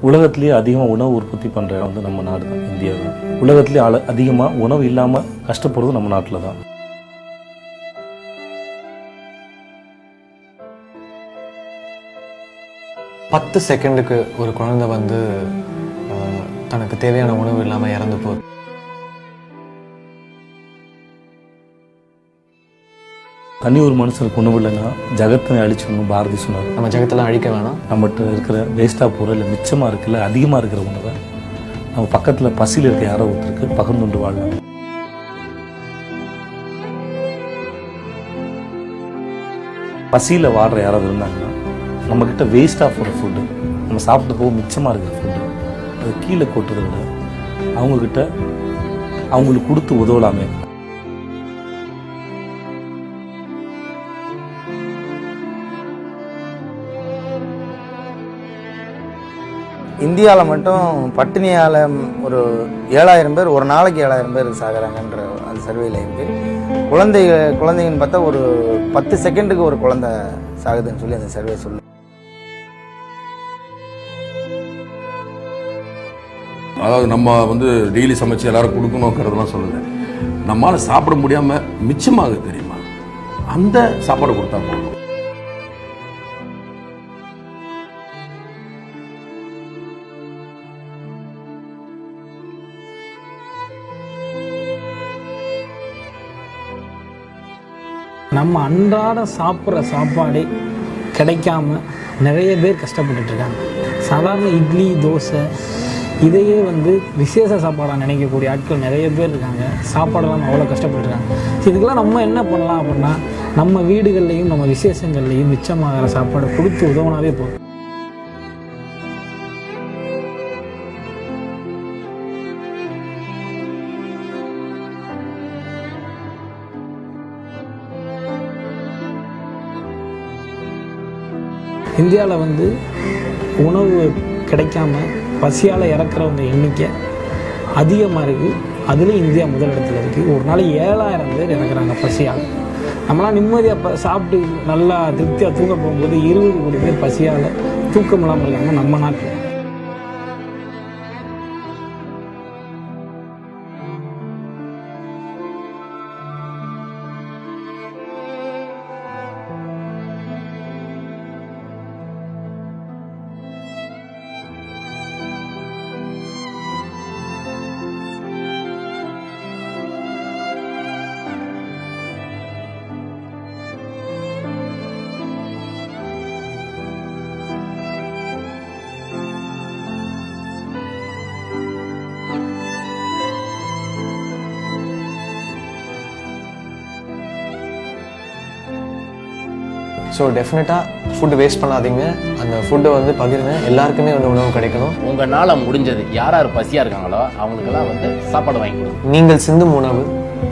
உலகத்திலேயே அதிகமாக உணவு உற்பத்தி பண்ணுற இடம் வந்து நம்ம நாடு தான், இந்தியா தான். உலகத்திலே அதிகமாக உணவு இல்லாமல் கஷ்டப்படுறது நம்ம நாட்டில் தான். பத்து செகண்டுக்கு ஒரு குழந்தை வந்து தனக்கு தேவையான உணவு இல்லாமல் இறந்து போகுது. தனி ஒரு மனுஷனுக்கு உணவு இல்லைன்னா ஜகத்தினை அழிச்சிடணும் பாரதி சொன்னார். நம்ம ஜகத்தெல்லாம் அழிக்க வேணாம். நம்மகிட்ட இருக்கிற வேஸ்ட்டாக போகிற இல்லை மிச்சமாக இருக்குல்ல அதிகமாக இருக்கிற உணவை நம்ம பக்கத்தில் பசியில் இருக்க யாரோ ஒருத்தருக்கு பகிர்ந்துண்டு வாழலாம். பசியில் வாடுற யாராவது இருந்தாங்கன்னா நம்மக்கிட்ட வேஸ்ட்டாக போகிற ஃபுட்டு, நம்ம சாப்பிட்டு போக மிச்சமாக இருக்கிற ஃபுட்டு அது கீழே கொட்டுறதை விட அவங்கக்கிட்ட அவங்களுக்கு கொடுத்து உதவலாமே. இந்தியாவில் மட்டும் பட்டினியால் ஒரு 7000 பேர் ஒரு நாளைக்கு 7000 பேர் சாகிறாங்கன்ற அந்த சர்வேயில் இருக்குது. குழந்தைங்கன்னு பார்த்தா ஒரு 10 செகண்டுக்கு ஒரு குழந்தை சாகுதுன்னு சொல்லி அந்த சர்வே சொல்லு. அதாவது நம்ம வந்து டெய்லி சமைச்சு எல்லாரும் கொடுக்கணுங்கிறதுலாம் சொல்லுது. நம்மளால் சாப்பிட முடியாமல் மிச்சமாக தெரியுமா, அந்த சாப்பாடு கொடுத்தா போதும். நம்ம அன்றாட சாப்பிட்ற சாப்பாடே கிடைக்காம நிறைய பேர் கஷ்டப்பட்டுட்ருக்காங்க. சாதாரண இட்லி தோசை இதையே வந்து விசேஷ சாப்பாடாக நினைக்கக்கூடிய ஆட்கள் நிறைய பேர் இருக்காங்க. சாப்பாடெல்லாம் அவ்வளோ கஷ்டப்பட்டுருக்காங்க. இதுக்கெல்லாம் நம்ம என்ன பண்ணலாம் அப்படின்னா, நம்ம வீடுகள்லையும் நம்ம விசேஷங்கள்லையும் மிச்சமாகிற சாப்பாடை கொடுத்து உதவுனாவே போதும். இந்தியாவில் வந்து உணவு கிடைக்காம பசியால் இறக்குறவங்க எண்ணிக்கை அதிகமாக இருக்குது. அதுலேயும் இந்தியா முதலிடத்தில் இருக்குது. ஒரு நாளைக்கு 7000 பேர் இறக்குறாங்க பசியால். நம்மளாம் நிம்மதியாக சாப்பிட்டு நல்லா திருப்தியாக தூங்க போகும்போது 20 கோடி பேர் பசியால் தூக்கம் இல்லாமல் இருக்காங்க நம்ம நாட்டில். ஸோ டெஃபினட்டாக ஃபுட்டு வேஸ்ட் பண்ணாதீங்க. அந்த ஃபுட்டை வந்து பகிருங்க. எல்லாருக்குமே வந்து உணவு கிடைக்கணும். உங்களால் முடிஞ்சது யார் யார் பசியாக இருக்காங்களோ அவங்களுக்கெல்லாம் வந்து சாப்பாடு வாங்கி கொடுங்க. நீங்கள் சிந்தும் உணவு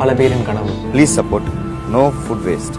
பல பேரின் கனவு. Please support No Food Waste.